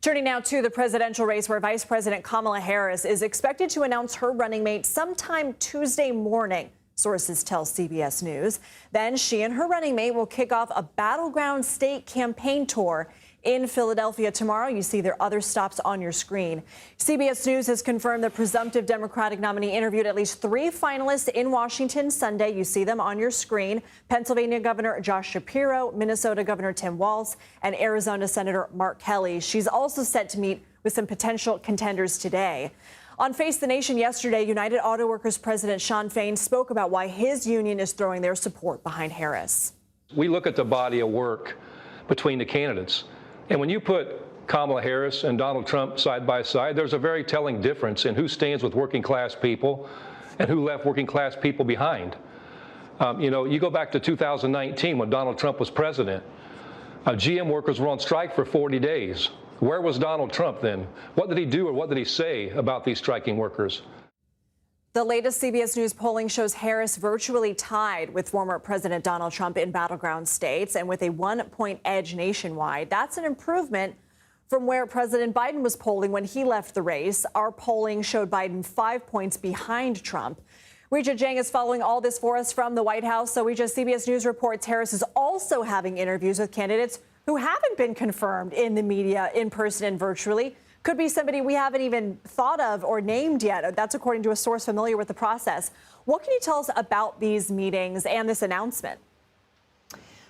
Turning now to the presidential race, where Vice President Kamala Harris is expected to announce her running mate sometime Tuesday morning, sources tell CBS News. Then she and her running mate will kick off a battleground state campaign tour in Philadelphia tomorrow. You see their other stops on your screen. CBS News has confirmed the presumptive Democratic nominee interviewed at least 3 finalists in Washington Sunday. You see them on your screen: Pennsylvania Governor Josh Shapiro, Minnesota Governor Tim Walz, and Arizona Senator Mark Kelly. She's also set to meet with some potential contenders today. On Face the Nation yesterday, United Auto Workers President Shawn Fain spoke about why his union is throwing their support behind Harris. We look at the body of work between the candidates. And when you put Kamala Harris and Donald Trump side by side, there's a very telling difference in who stands with working class people and who left working class people behind. You go back to 2019 when Donald Trump was president. GM workers were on strike for 40 days. Where was Donald Trump then? What did he do or what did he say about these striking workers? The latest CBS News polling shows Harris virtually tied with former President Donald Trump in battleground states, and with a 1-point edge nationwide. That's an improvement from where President Biden was polling when he left the race. Our polling showed Biden 5 points behind Trump. Weijia Jiang is following all this for us from the White House. So Weijia, CBS News reports Harris is also having interviews with candidates who haven't been confirmed in the media, in person and virtually. Could be somebody we haven't even thought of or named yet. That's according to a source familiar with the process. What can you tell us about these meetings and this announcement?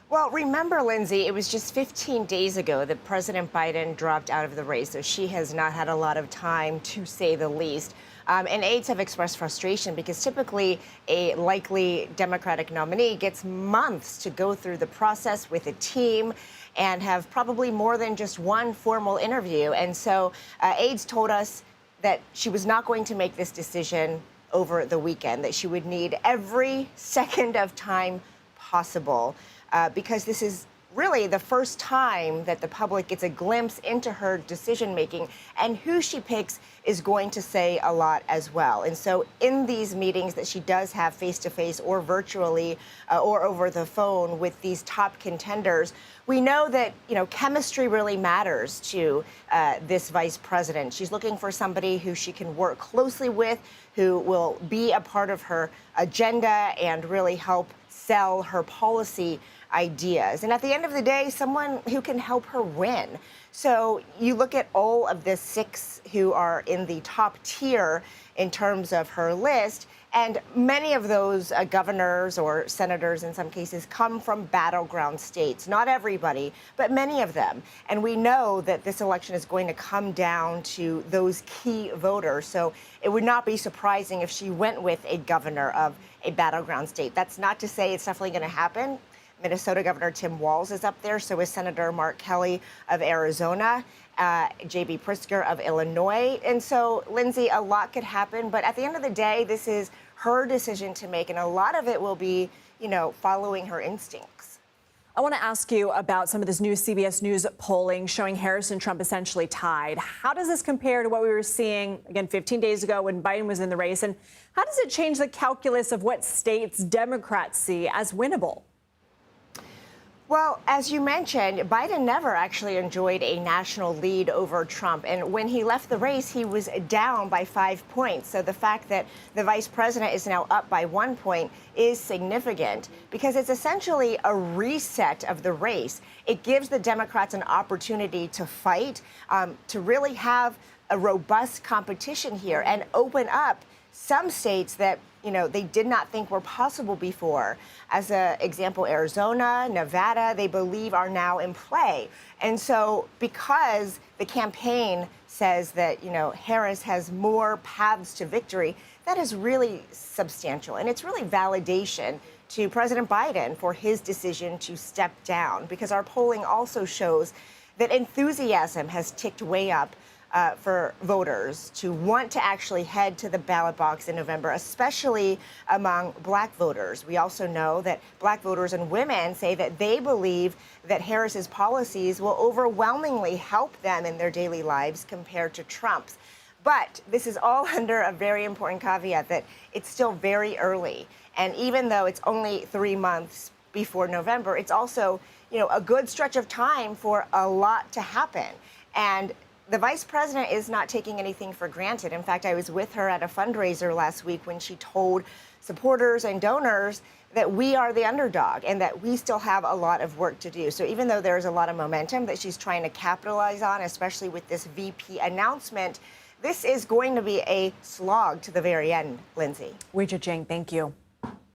Well, remember, Lindsay, it was just 15 days ago that President Biden dropped out of the race, so she has not had a lot of time, to say the least. And aides have expressed frustration because typically a likely Democratic nominee gets months to go through the process with a team and have probably more than just one formal interview. And so aides told us that she was not going to make this decision over the weekend, that she would need every second of time possible, because this is really the first time that the public gets a glimpse into her decision making, and who she picks is going to say a lot as well. And so in these meetings that she does have face to face or virtually or over the phone with these top contenders, we know that, chemistry really matters to this vice president. She's looking for somebody who she can work closely with, who will be a part of her agenda and really help sell her policy ideas. And at the end of the day, someone who can help her win. So you look at all of the 6 who are in the top tier in terms of her list, and many of those governors or senators in some cases come from battleground states. Not everybody, but many of them. And we know that this election is going to come down to those key voters. So it would not be surprising if she went with a governor of a battleground state. That's not to say it's definitely going to happen. Minnesota Governor Tim Walz is up there. So is Senator Mark Kelly of Arizona, J.B. Pritzker of Illinois. And so, Lindsay, a lot could happen. But at the end of the day, this is her decision to make. And a lot of it will be, following her instincts. I want to ask you about some of this new CBS News polling showing Harris and Trump essentially tied. How does this compare to what we were seeing, again, 15 days ago when Biden was in the race? And how does it change the calculus of what states Democrats see as winnable? Well, as you mentioned, Biden never actually enjoyed a national lead over Trump. And when he left the race, he was down by 5 points. So the fact that the vice president is now up by 1 point is significant because it's essentially a reset of the race. It gives the Democrats an opportunity to fight, to really have a robust competition here and open up some states that they did not think were possible before. As an example, Arizona, Nevada, they believe are now in play. And so because the campaign says that, Harris has more paths to victory, that is really substantial. And it's really validation to President Biden for his decision to step down, because our polling also shows that enthusiasm has ticked way up for voters to want to actually head to the ballot box in November, especially among black voters. We also know that black voters and women say that they believe that Harris's policies will overwhelmingly help them in their daily lives compared to Trump's. But this is all under a very important caveat that it's still very early. And even though it's only 3 months before November, it's also, a good stretch of time for a lot to happen. And the vice president is not taking anything for granted. In fact, I was with her at a fundraiser last week when she told supporters and donors that we are the underdog and that we still have a lot of work to do. So even though there's a lot of momentum that she's trying to capitalize on, especially with this VP announcement, this is going to be a slog to the very end, Lindsay. Weijia Jiang, thank you.